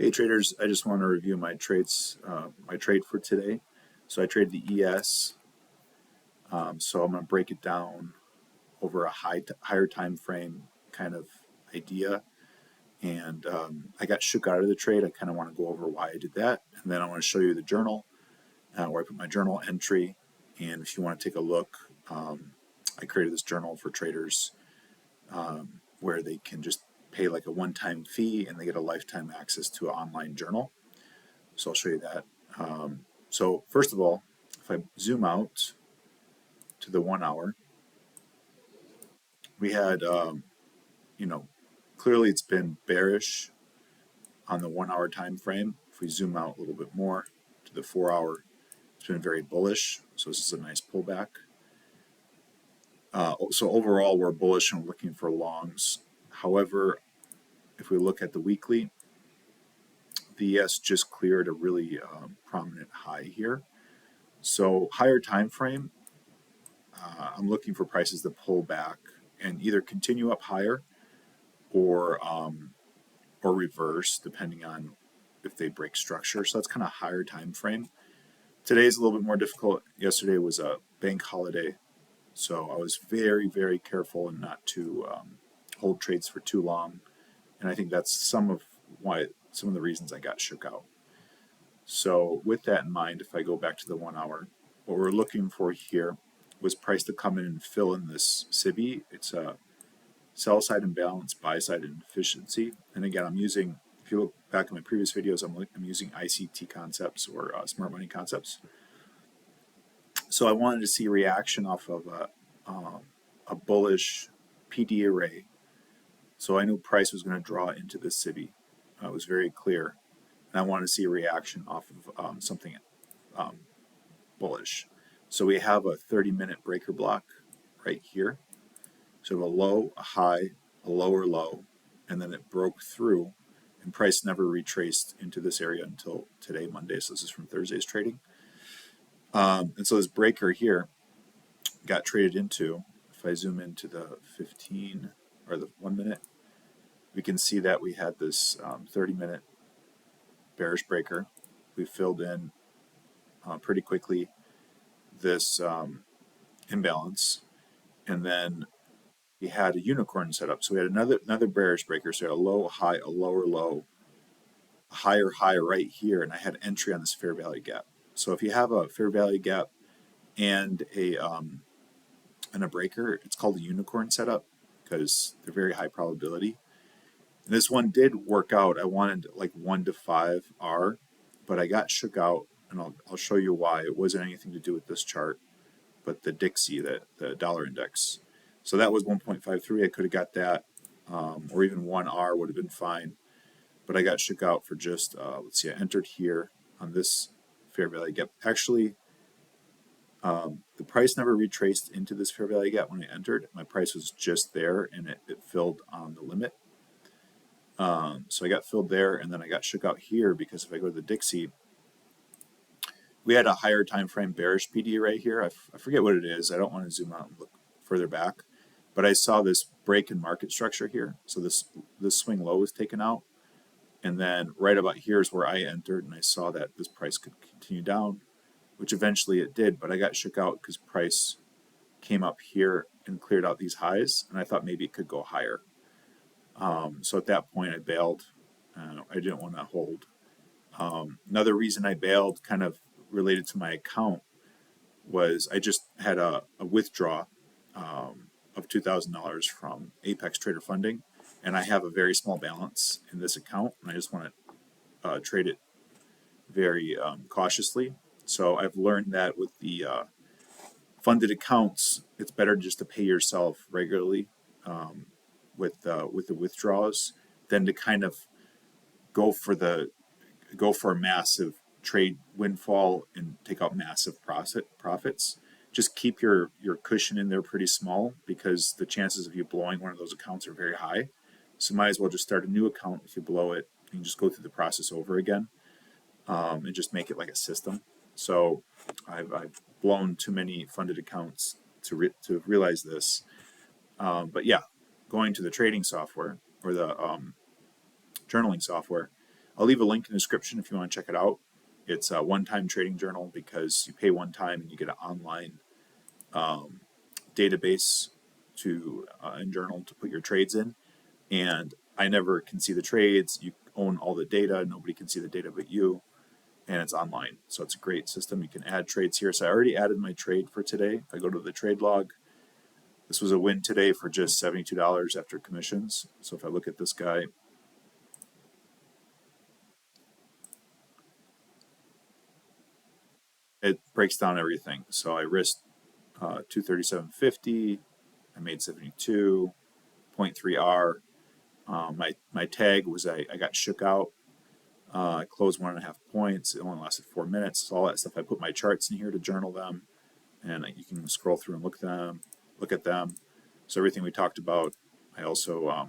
Hey traders, I just want to review my trades, my trade for today. So I traded the ES. So I'm going to break it down over a higher time frame kind of idea. And I got shook out of the trade. I kind of want to go over why I did that, and then I want to show you the journal where I put my journal entry. And if you want to take a look, I created this journal for traders where they can just pay like a one-time fee and they get a lifetime access to an online journal. So I'll show you that. So first of all, if I zoom out to the 1 hour, we had, clearly it's been bearish on the 1 hour time frame. If we zoom out a little bit more to the 4 hour, it's been very bullish. So this is a nice pullback. So overall, we're bullish and looking for longs. However, if we look at the weekly, the ES just cleared a really prominent high here. So higher time frame, I'm looking for prices to pull back and either continue up higher or reverse, depending on if they break structure. So that's kind of higher time frame. Today is a little bit more difficult. Yesterday was a bank holiday, so I was very, very careful and not to hold trades for too long. And I think that's some of the reasons I got shook out. So with that in mind, if I go back to the 1 hour, what we're looking for here was price to come in and fill in this SIBI. It's a sell side imbalance, buy side inefficiency. And again, I'm using, if you look back in my previous videos, I'm using ICT concepts or smart money concepts. So I wanted to see reaction off of a bullish PD array. So I knew price was going to draw into this SIBI. It was very clear. And I wanted to see a reaction off of something bullish. So we have a 30-minute breaker block right here. So a low, a high, a lower low, and then it broke through, and price never retraced into this area until today, Monday. So this is from Thursday's trading. And so this breaker here got traded into. If I zoom into the 15 or the 1 minute, we can see that we had this 30-minute bearish breaker. We filled in pretty quickly this imbalance, and then we had a unicorn set up. So we had another bearish breaker. So we had a low, high, a lower low, a higher high right here, and I had entry on this fair value gap. So if you have a fair value gap and a breaker, it's called a unicorn setup because they're very high probability. And this one did work out. I wanted like 1 to 5 R, but I got shook out, and I'll show you why. It wasn't anything to do with this chart, but the Dixie, the dollar index. So that was 1.53. I could have got that, or even 1 R would have been fine. But I got shook out for just, let's see, I entered here on this fair value gap. Actually, the price never retraced into this fair value gap when I entered. My price was just there, and it filled on the limit. So I got filled there, and then I got shook out here because if I go to the Dixie, we had a higher time frame bearish PD right here. I forget what it is. I don't want to zoom out and look further back. But I saw this break in market structure here. So this swing low was taken out. And then right about here is where I entered, and I saw that this price could continue down, which eventually it did. But I got shook out because price came up here and cleared out these highs, and I thought maybe it could go higher. So at that point, I bailed. I didn't want to hold. Another reason I bailed, kind of related to my account, was I just had a withdraw of $2,000 from Apex Trader Funding, and I have a very small balance in this account, and I just want to trade it very cautiously. So I've learned that with the funded accounts, it's better just to pay yourself regularly with the withdrawals than to kind of go for a massive trade windfall and take out massive profits. Just keep your cushion in there pretty small because the chances of you blowing one of those accounts are very high. So might as well just start a new account. If you blow it, you can just go through the process over again and just make it like a system. So I've blown too many funded accounts to realize this. But yeah, going to the trading software or the journaling software, I'll leave a link in the description if you want to check it out. It's a one-time trading journal because you pay one time and you get an online database to and journal to put your trades in. And I never can see the trades. You own all the data. Nobody can see the data but you, and it's online. So it's a great system. You can add trades here. So I already added my trade for today. If I go to the trade log, this was a win today for just $72 after commissions. So if I look at this guy, it breaks down everything. So I risked 237.50. I made 72, 0.3 R. My tag was I got shook out. I closed 1.5 points. It only lasted 4 minutes. So all that stuff. I put my charts in here to journal them, and you can scroll through and look at them. So everything we talked about. I also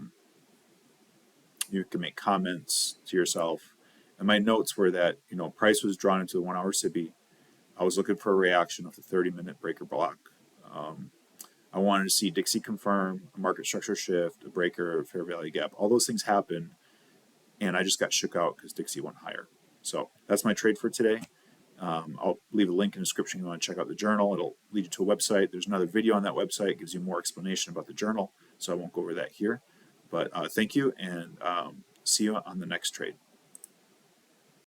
you can make comments to yourself. And my notes were that price was drawn into the 1 hour SIBI. I was looking for a reaction of the 30-minute breaker block. I wanted to see Dixie confirm, a market structure shift, a breaker, a fair value gap. All those things happened, and I just got shook out because Dixie went higher. So that's my trade for today. I'll leave a link in the description if you want to check out the journal. It'll lead you to a website. There's another video on that website. It gives you more explanation about the journal, so I won't go over that here. But thank you, and see you on the next trade.